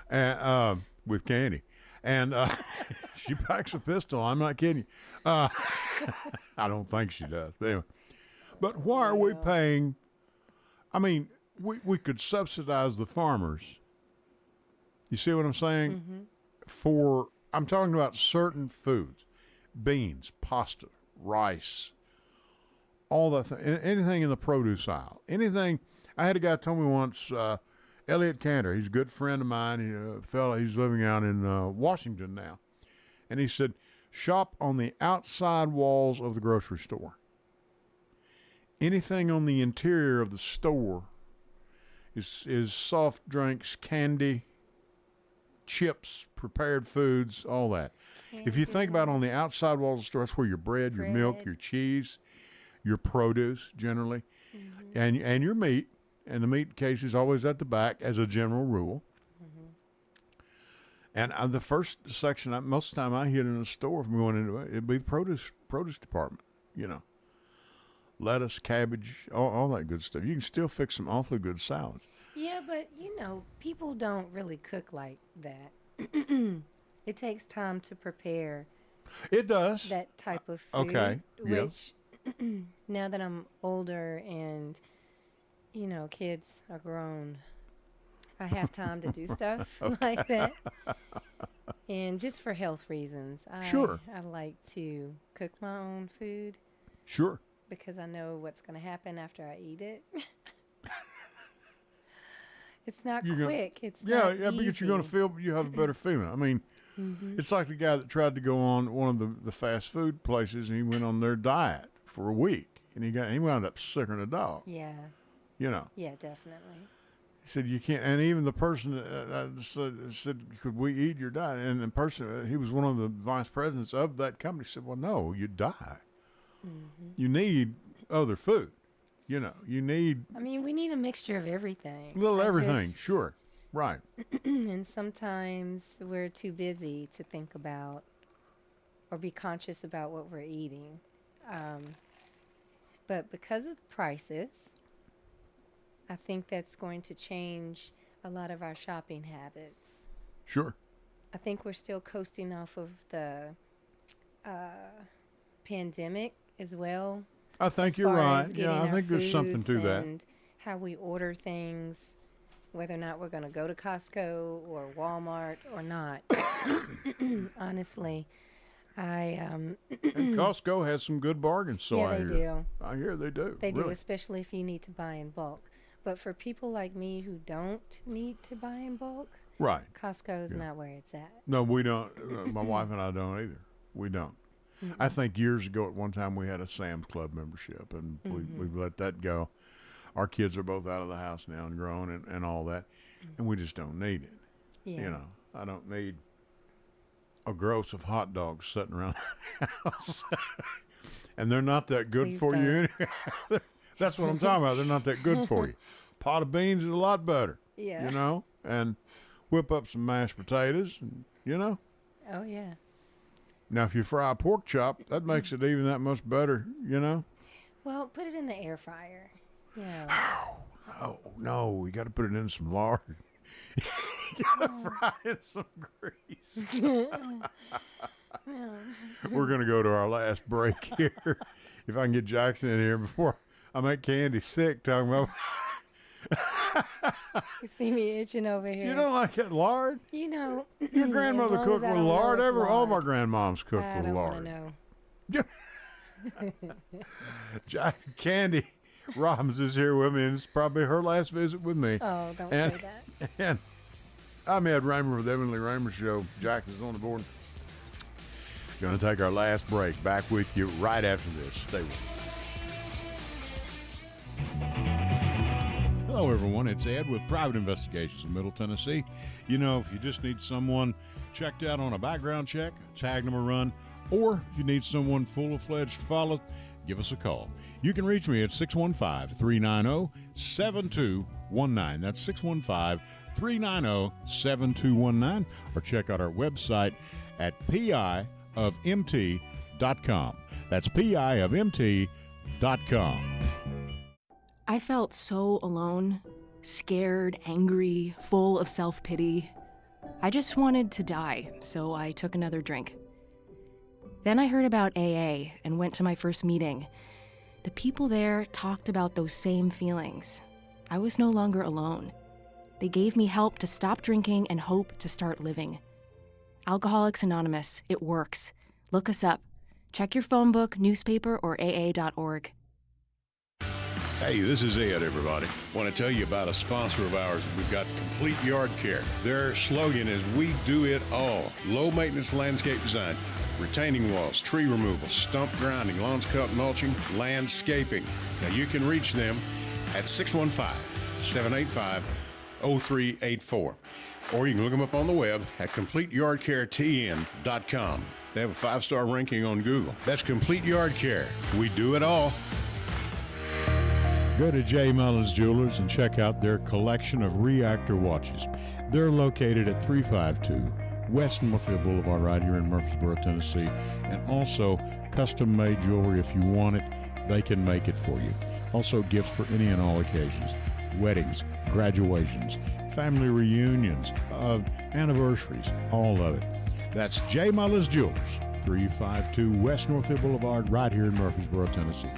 And with Candy. And she packs a pistol. I'm not kidding you. I don't think she does. But anyway. But why are we paying? I mean, we could subsidize the farmers. You see what I'm saying? I'm talking about certain foods. Beans, pasta, rice, all that anything in the produce aisle. Anything. I had a guy tell me once, Elliot Cantor. He's a good friend of mine. He's living out in Washington now. And he said, shop on the outside walls of the grocery store. Anything on the interior of the store is soft drinks, candy, chips, prepared foods, all that. If you think about on the outside walls of the store, that's where your bread, your milk, your cheese, your produce generally, and your meat. And the meat case is always at the back as a general rule. And the first section, most of the time I hit in a store from going into it, it'd be the produce department, lettuce, cabbage, all that good stuff. You can still fix some awfully good salads. Yeah, but people don't really cook like that. It takes time to prepare. It does. That type of food. Okay. Which, now that I'm older and, kids are grown, I have time to do stuff like that. And just for health reasons, I like to cook my own food. Sure. Because I know what's going to happen after I eat it. It's not quick. It's not easy. Because you're going to feel, you have a better feeling. I mean, it's like the guy that tried to go on one of the fast food places, and he went on their diet for a week, and he wound up sicker than a dog. Yeah. Yeah, definitely. He said, you can't, and even the person said, could we eat your diet? And the person, he was one of the vice presidents of that company, said, well, no, you die. You need other food. You need... I mean, we need a mixture of everything. A little everything, sure. Right. And sometimes we're too busy to think about or be conscious about what we're eating. But because of the prices, I think that's going to change a lot of our shopping habits. Sure. I think we're still coasting off of the pandemic as well. I think you're right. Yeah, I think there's something to that. And how we order things, whether or not we're going to go to Costco or Walmart or not. Honestly, and Costco has some good bargains, so I hear. They do. I hear they do. They do, especially if you need to buy in bulk. But for people like me who don't need to buy in bulk, right, Costco is not where it's at. No, we don't. My wife and I don't either. We don't. I think years ago at one time we had a Sam's Club membership, and we've let that go. Our kids are both out of the house now and grown and all that, and we just don't need it. Yeah. I don't need a gross of hot dogs sitting around the house. And they're not that good for you. That's what I'm talking about. They're not that good for you. Pot of beans is a lot better. Yeah. And whip up some mashed potatoes, and, Oh, yeah. Now, if you fry a pork chop, that makes it even that much better, Well, put it in the air fryer. Yeah. Oh, no, we got to put it in some lard. You got to fry it in some grease. We're going to go to our last break here. If I can get Jackson in here before I make Candy sick talking about... You see me itching over here. You don't like that lard? Your grandmother cooked with lard. All of our grandmoms cooked with lard. I don't want to know. Candy Robbins is here with me, and it's probably her last visit with me. Oh, don't say that. And I'm Ed Raymer with the Edwin Raymer Show. Jack is on the board. Going to take our last break. Back with you right after this. Stay with us. Hello, everyone. It's Ed with Private Investigations in Middle Tennessee. If you just need someone checked out on a background check, tag them a run, or if you need someone full-fledged to follow, give us a call. You can reach me at 615-390-7219. That's 615-390-7219. Or check out our website at piofmt.com. That's piofmt.com. I felt so alone, scared, angry, full of self-pity. I just wanted to die, so I took another drink. Then I heard about AA and went to my first meeting. The people there talked about those same feelings. I was no longer alone. They gave me help to stop drinking and hope to start living. Alcoholics Anonymous, it works. Look us up. Check your phone book, newspaper, or AA.org. Hey, this is Ed, everybody. Want to tell you about a sponsor of ours. We've got Complete Yard Care. Their slogan is, we do it all. Low maintenance landscape design, retaining walls, tree removal, stump grinding, lawns cut, mulching, landscaping. Now you can reach them at 615-785-0384. Or you can look them up on the web at CompleteYardCareTN.com. They have a 5-star ranking on Google. That's Complete Yard Care. We do it all. Go to J. Mullins Jewelers and check out their collection of reactor watches. They're located at 352 West Northfield Boulevard right here in Murfreesboro, Tennessee. And also custom-made jewelry. If you want it, they can make it for you. Also gifts for any and all occasions. Weddings, graduations, family reunions, anniversaries, all of it. That's J. Mullins Jewelers, 352 West Northfield Boulevard, right here in Murfreesboro, Tennessee.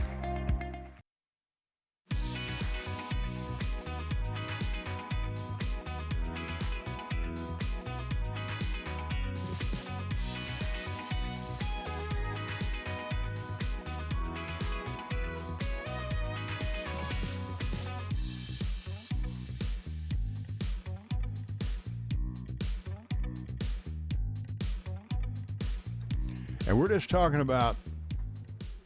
And we're just talking about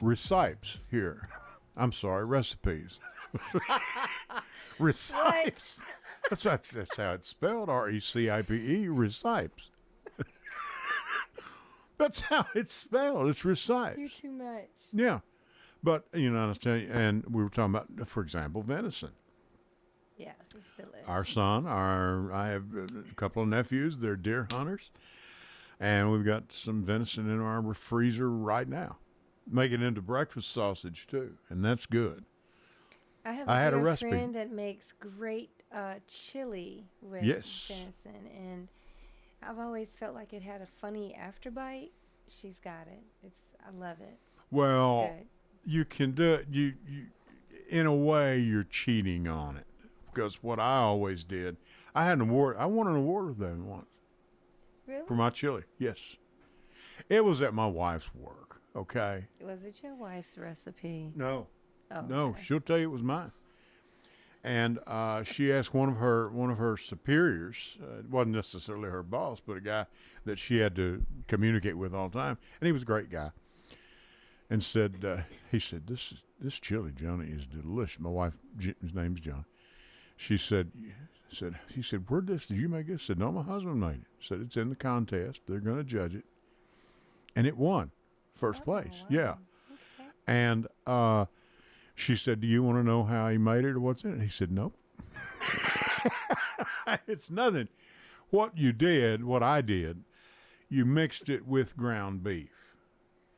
recipes here. I'm sorry, recipes. Recipes. That's how it's spelled, R-E-C-I-P-E, recipes. That's how it's spelled. It's recipes. You're too much. Yeah. But, you know, and we were talking about, for example, venison. Yeah, it's delicious. Our son, I have a couple of nephews, they're deer hunters. And we've got some venison in our freezer right now. Make it into breakfast sausage, too, and that's good. I have had a dear recipe. friend that makes great chili with venison, and I've always felt like it had a funny afterbite. She's got it. I love it. Well, you can do it. You in a way, you're cheating on it, because what I always did, I had an award. I won an award with them once. Really? For my chili, yes. It was at my wife's work, okay? Was it your wife's recipe? No. Oh, No, okay. she'll tell you it was mine. And she asked one of her superiors, it wasn't necessarily her boss, but a guy that she had to communicate with all the time, and he was a great guy. And he said, this chili, Johnny, is delicious. My wife, his name's John. He said, did you make this? I said, no, my husband made it. Said, it's in the contest. They're going to judge it. And it won first place. Wow. Yeah. Okay. And she said, do you want to know how he made it or what's in it? He said, nope. It's nothing. What I did, you mixed it with ground beef.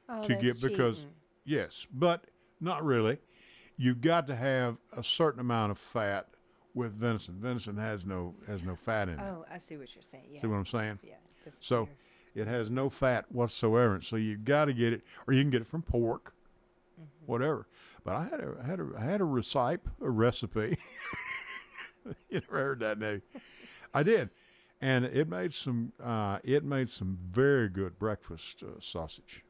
Oh, to get, because, cheating. yes, but not really. You've got to have a certain amount of fat with venison. Venison has no fat in it. Oh, I see what you're saying. Yeah. See what I'm saying? Yeah. Just So clear. it has no fat whatsoever. So you've got to get it, or you can get it from pork, whatever. But I had a recipe. You never heard that name? I did, and it made some very good breakfast sausage.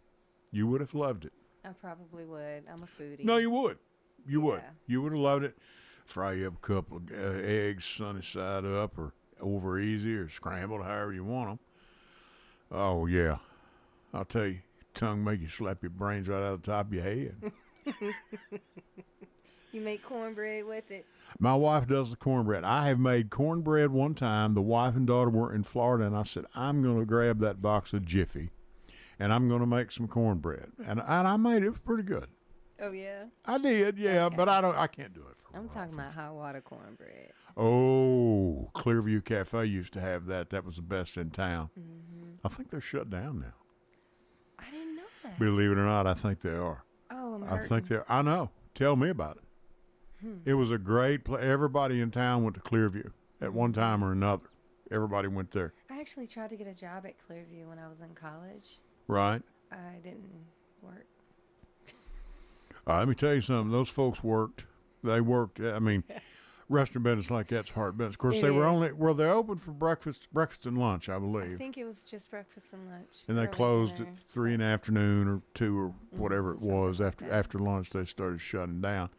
You would have loved it. I probably would. I'm a foodie. No, you would. You would. Yeah. You would have loved it. Fry you up a couple of eggs sunny side up or over easy or scrambled, however you want them. Oh, yeah. I'll tell you, tongue make you slap your brains right out of the top of your head. You make cornbread with it. My wife does the cornbread. I have made cornbread one time. The wife and daughter were in Florida, and I said, I'm going to grab that box of Jiffy, and I'm going to make some cornbread. And I made it. It was pretty good. Oh, yeah? I did, yeah, Okay. but I can't do it for I'm my talking wife. about hot water cornbread. Oh, Clearview Cafe used to have that. That was the best in town. I think they're shut down now. I didn't know that. Believe it or not, I think they are. Oh, I'm I hurting. think they're. I know. Tell me about it. It was a great place. Everybody in town went to Clearview at one time or another. Everybody went there. I actually tried to get a job at Clearview when I was in college. Right? I didn't work. Let me tell you something. Those folks worked. They worked. I mean, restaurant business like that's hard business. Of course, It they were is. they opened for breakfast and lunch, I believe. I think it was just breakfast and lunch. And they early closed dinner. at 3 in the afternoon or 2 or whatever it something was. like that. After lunch, they started shutting down.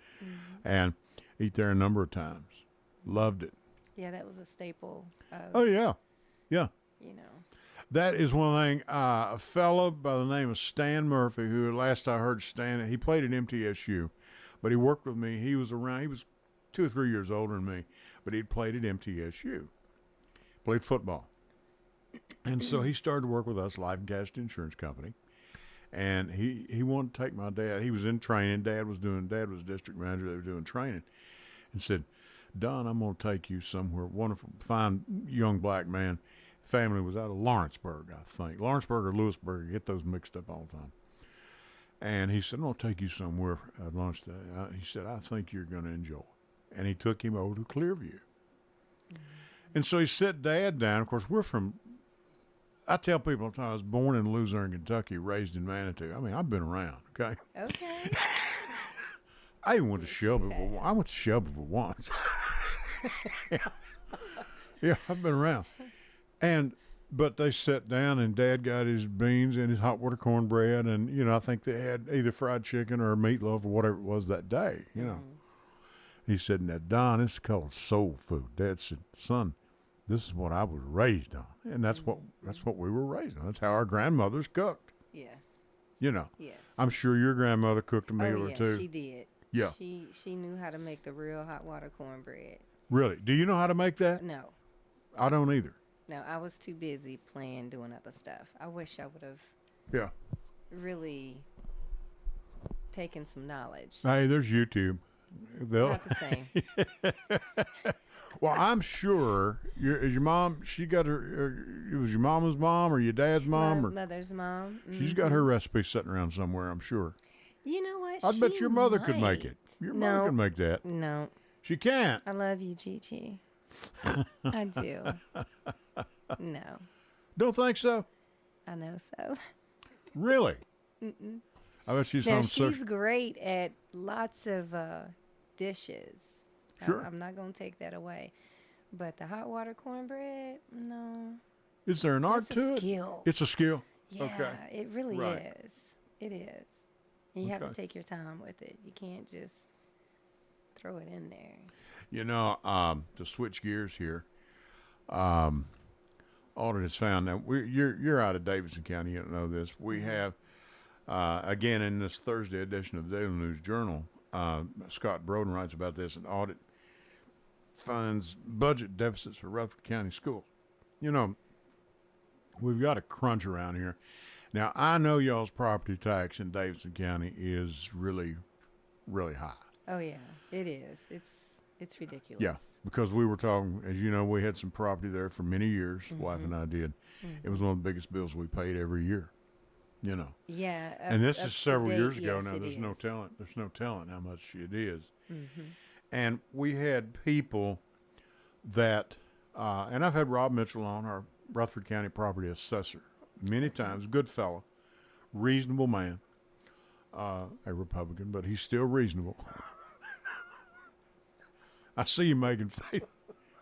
and eat there a number of times. Loved it. Yeah, that was a staple of, Oh, yeah. Yeah. you know. That is one thing. A fella by the name of Stan Murphy, who last I heard Stan, he played at MTSU, but he worked with me. He was around, he was 2 or 3 years older than me, but he'd played at MTSU, played football. And so he started to work with us, Life and Casualty Insurance Company. And he wanted to take my dad. He was in training. Dad was district manager. They were doing training. And said, Don, I'm going to take you somewhere. Wonderful, fine young black man. Family was out of Lawrenceburg, I think. Lawrenceburg or Lewisburg. I get those mixed up all the time. And he said, I'm going to take you somewhere at lunch. He said, I think you're going to enjoy it. And he took him over to Clearview. Mm-hmm. And so he set Dad down. Of course, I tell people all the time, I was born in Luzerne, Kentucky, raised in Manitou. I mean, I've been around, okay? Okay. I even went to Shelbyville. I went to Shelbyville once. Yeah, I've been around. But they sat down, and Dad got his beans and his hot water cornbread, and, I think they had either fried chicken or meatloaf or whatever it was that day, He said, now, Don, it's called soul food. Dad said, son, this is what I was raised on. And that's what we were raised on. That's how our grandmothers cooked. Yeah. Yes. I'm sure your grandmother cooked a meal or two. She did. Yeah. She knew how to make the real hot water cornbread. Really? Do you know how to make that? No. I don't either. No, I was too busy doing other stuff. I wish I would have really taken some knowledge. Hey, there's YouTube. Not the same. Well, I'm sure your mom, it was your mama's mom or your dad's mom? My mother's mom. Mm-hmm. She's got her recipe sitting around somewhere, I'm sure. You know what? I bet your mother could make it. Your mother can make that. No. She can't. I love you, Gigi. I do. No. Don't think so? I know so. Really? Mm-mm. I bet she's home. She's great at lots of dishes. Sure. I'm not going to take that away. But the hot water cornbread, no. Is there an art to it? It's a skill. It's a skill? Yeah, okay. It really right. is. It is. And you have to take your time with it. You can't just throw it in there. To switch gears here, audit has found now you're out of Davidson County. You don't know this. We have again in this Thursday edition of the Daily News Journal. Scott Broden writes about this. An audit finds budget deficits for Rutherford County schools. We've got a crunch around here. Now I know y'all's property tax in Davidson County is really, really high. Oh yeah, it is. It's ridiculous. Yeah, because we were talking, as you know, we had some property there for many years. Mm-hmm. Wife and I did. Mm-hmm. It was one of the biggest bills we paid every year. Yeah. And this is several years ago now. There's no telling how much it is. Mm-hmm. And we had people that, and I've had Rob Mitchell on, our Rutherford County property assessor, many times. Good fellow, reasonable man, a Republican, but he's still reasonable. I see you making face.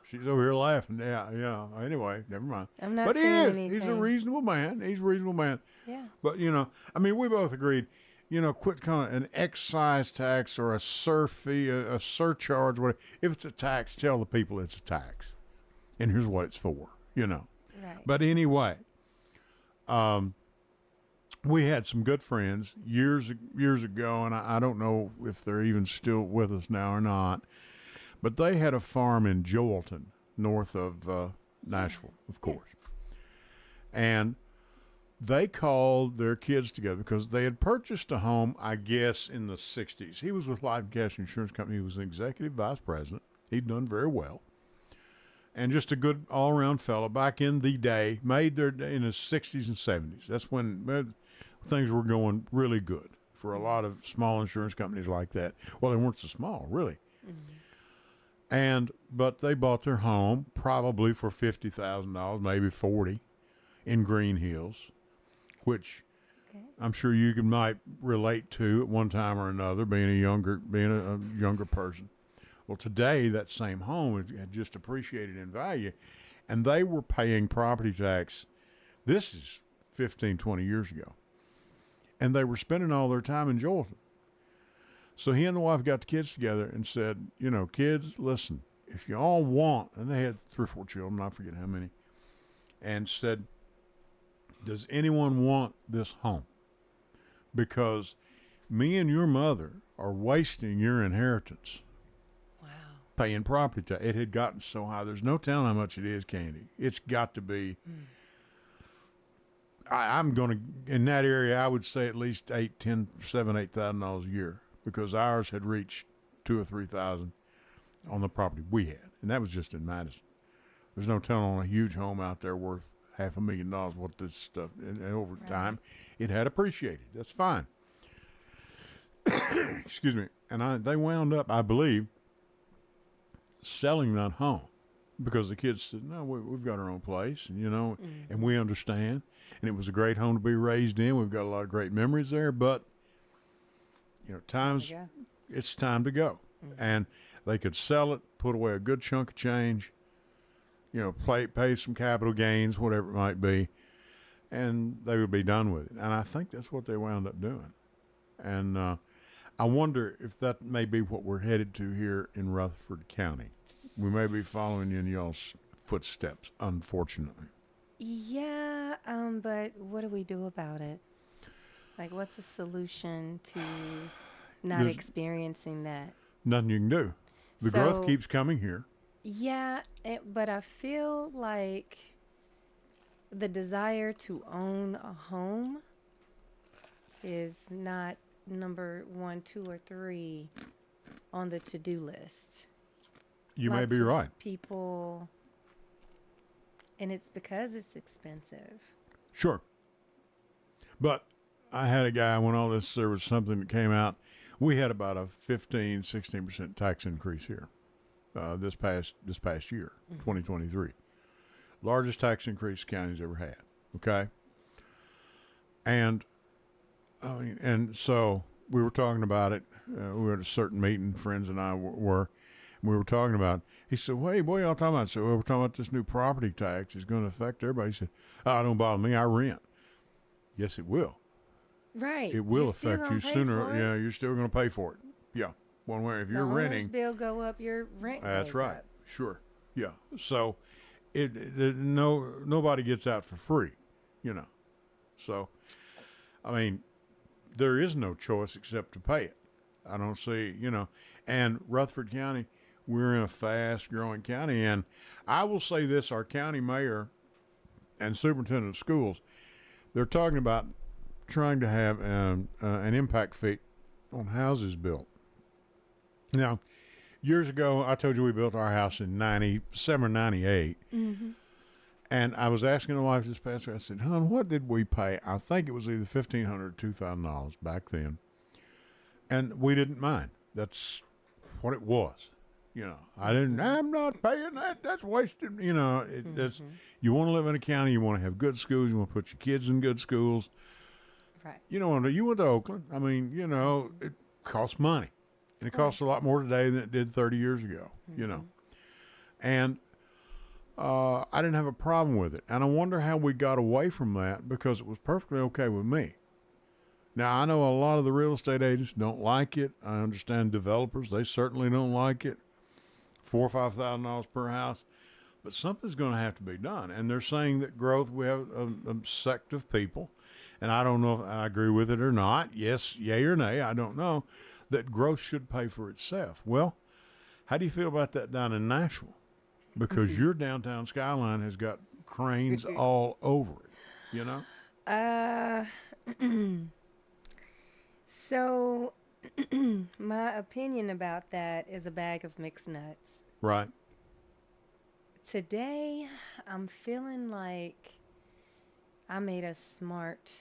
She's over here laughing. Yeah. Anyway, never mind. I'm not but saying anything. He's a reasonable man. He's a reasonable man. Yeah. But, we both agreed, quit calling it an excise tax or a fee, a surcharge, whatever. If it's a tax, tell the people it's a tax. And here's what it's for, Right. But anyway, we had some good friends years ago, and I don't know if they're even still with us now or not. But they had a farm in Joelton, north of Nashville, of course. And they called their kids together because they had purchased a home, I guess, in the 60s. He was with Life and Casualty Insurance Company. He was an executive vice president. He'd done very well. And just a good all-around fellow back in the day, made their day in the 60s and 70s. That's when things were going really good for a lot of small insurance companies like that. Well, they weren't so small, really. Mm-hmm. But they bought their home probably for $50,000, maybe $40,000 in Green Hills, which I'm sure you might relate to at one time or another, being a younger person. Well, today that same home had just appreciated in value, and they were paying property tax. This is 15, 20 years ago, and they were spending all their time in Joelton. So he and the wife got the kids together and said, you know, kids, listen, if you all want, and they had 3 or 4 children, I forget how many, and said, does anyone want this home? Because me and your mother are wasting your inheritance. Wow. Paying property tax. It had gotten so high. There's no telling how much it is, Candy. It's got to be. I'm going to, in that area, I would say at least $8,000 a year, because ours had reached $2,000 or $3,000 on the property we had, and that was just in Madison. There's no telling on a huge home out there worth $500,000 what this stuff, and over time, it had appreciated. That's fine. Excuse me. And they wound up, I believe, selling that home because the kids said, no, we've got our own place, and, you know, and we understand. And it was a great home to be raised in. We've got a lot of great memories there, but, you know, it's time to go. And they could sell it, put away a good chunk of change, you know, pay some capital gains, whatever it might be, and they would be done with it. And I think that's what they wound up doing. And I wonder if that may be what we're headed to here in Rutherford County. We may be following in y'all's footsteps, unfortunately. Yeah, but what do we do about it? Like, what's the solution to not experiencing that? Nothing you can do. The growth keeps coming here. Yeah, but I feel like the desire to own a home is not number 1, 2, or 3 on the to-do list. You may be right. People, and it's because it's expensive. Sure. But I had a guy, when all this, there was something that came out, we had about a 16% tax increase here this past year, 2023. Largest tax increase the county's ever had, okay? And so we were talking about it. We were at a certain meeting, friends and I were, and we were talking about, he said, well, hey, boy, y'all talking about? So we're talking about this new property tax is going to affect everybody. He said, oh, don't bother me, I rent. Yes, it will. Right. It will affect you sooner. Yeah, you're still going to pay for it. Yeah, one way. If you're renting, the bill go up, your rent that's goes right. up. Sure. Yeah. So, nobody gets out for free, you know. So, I mean, there is no choice except to pay it. I don't see, you know. And Rutherford County, we're in a fast-growing county, and I will say this: our county mayor and superintendent of schools, they're talking about trying to have an impact fee on houses built. Now, years ago, I told you we built our house in 97 or 98. Mm-hmm. And I was asking the wife this past week, I said, hon, what did we pay? I think it was either $1,500 or $2,000 back then. And we didn't mind. That's what it was. You know, I'm not paying that. That's wasted. You know, that's, you want to live in a county, you want to have good schools, you want to put your kids in good schools. Right. You know, you went to Oakland. I mean, you know, it costs money. And it costs a lot more today than it did 30 years ago, you know. And I didn't have a problem with it. And I wonder how we got away from that, because it was perfectly okay with me. Now, I know a lot of the real estate agents don't like it. I understand developers, they certainly don't like it. $4,000 or $5,000 per house. But something's going to have to be done. And they're saying that growth, we have a sect of people, and I don't know if I agree with it or not. Yes, yay or nay, I don't know, that growth should pay for itself. Well, how do you feel about that down in Nashville? Because your downtown skyline has got cranes all over it, you know? So my opinion about that is a bag of mixed nuts. Right. Today, I'm feeling like I made a smart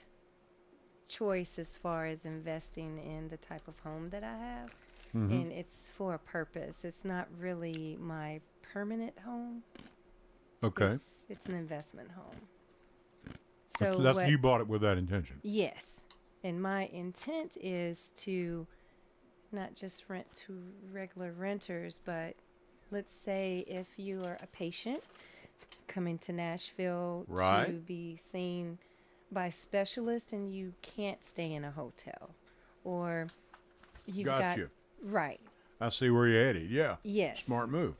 choice as far as investing in the type of home that I have. And it's for a purpose. It's not really my permanent home. Okay. It's an investment home. So that's you bought it with that intention. Yes. And my intent is to not just rent to regular renters, but let's say if you are a patient coming to Nashville to be seen by specialists and you can't stay in a hotel, or you've got you. Right. I see where you're headed. Yeah. Yes. Smart move.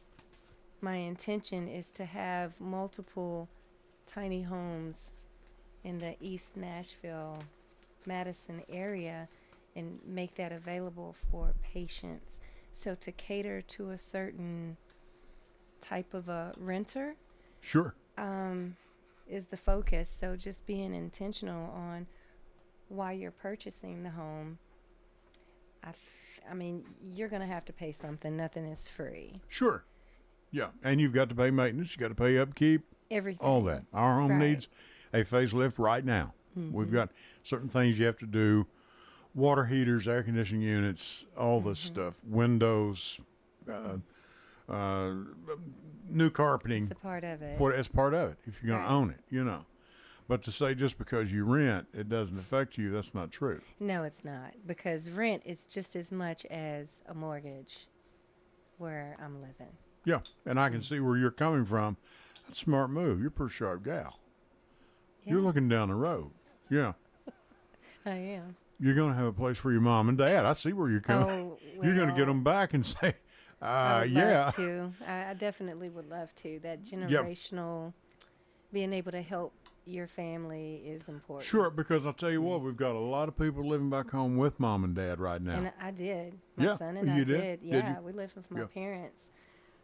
My intention is to have multiple tiny homes in the East Nashville, Madison area and make that available for patients. So to cater to a certain type of a renter Sure. is the focus. So just being intentional on why you're purchasing the home. I mean, you're going to have to pay something. Nothing is free. Sure. Yeah. And you've got to pay maintenance. You got to pay upkeep. Everything. All that. Our home Right. needs a facelift right now. We've got certain things you have to do. Water heaters, air conditioning units, all this stuff. Windows, new carpeting. It's a part of it. It's part of it if you're going Right. to own it, you know. But to say just because you rent, it doesn't affect you, that's not true. No, it's not, because rent is just as much as a mortgage where I'm living. Yeah, and I can see where you're coming from. That's a smart move. You're a pretty sharp gal. You're Yeah. looking down the road. Yeah. I am. You're going to have a place for your mom and dad. I see where you're coming. Oh, You're going to get well, them back and say, I would yeah. love to. I definitely would love to. That generational, being able to help your family is important. Sure, because I'll tell you what, we've got a lot of people living back home with mom and dad right now. And I did. My Yeah, son and you I did? did. Did Yeah, you? we lived with my Yeah. parents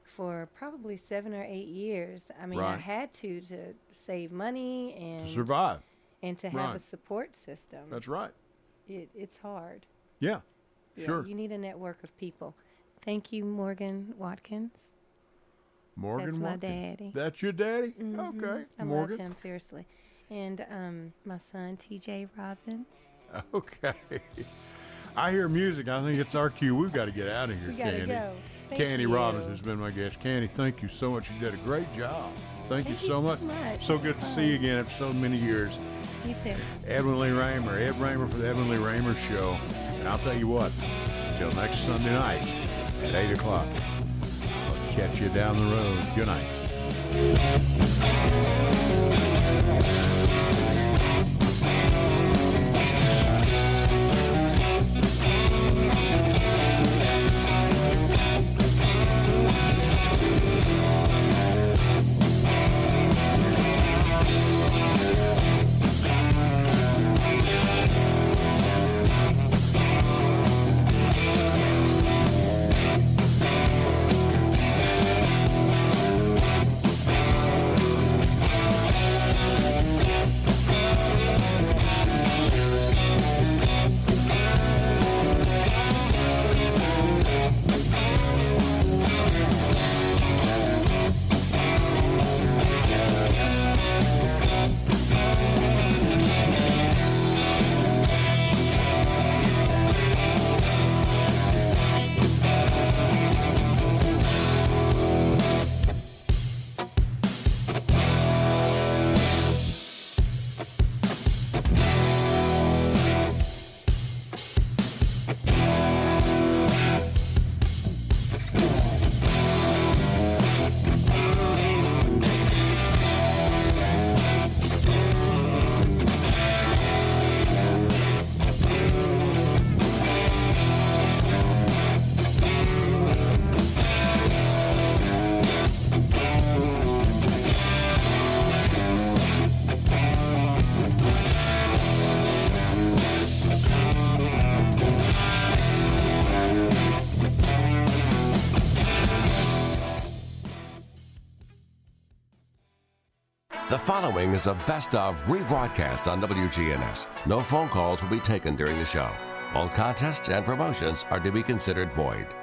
for probably 7 or 8 years. I mean, I Right. had to save money and To survive. and to have Right. a support system. That's right. It's hard. Yeah, Yeah, sure. You need a network of people. Thank you, Morgan Watkins. Morgan That's my Watkins. daddy. That's your daddy? Mhm. Okay. I Morgan. love him fiercely. And my son, TJ Robbins. Okay. I hear music. I think it's our cue. We've got to get out of here, We gotta Candy. go. Thank Candy you. Robbins has been my guest. Candy, thank you so much. You did a great job. Thank you Thank you so so much. much. So This good was to see you fun. again after so many years. You too. Edwin Lee Raymer, Ed Raymer for the Edwin Lee Raymer Show. And I'll tell you what, until next Sunday night at 8 o'clock, I'll catch you down the road. Good night. The following is a best of rebroadcast on WGNS. No phone calls will be taken during the show. All contests and promotions are to be considered void.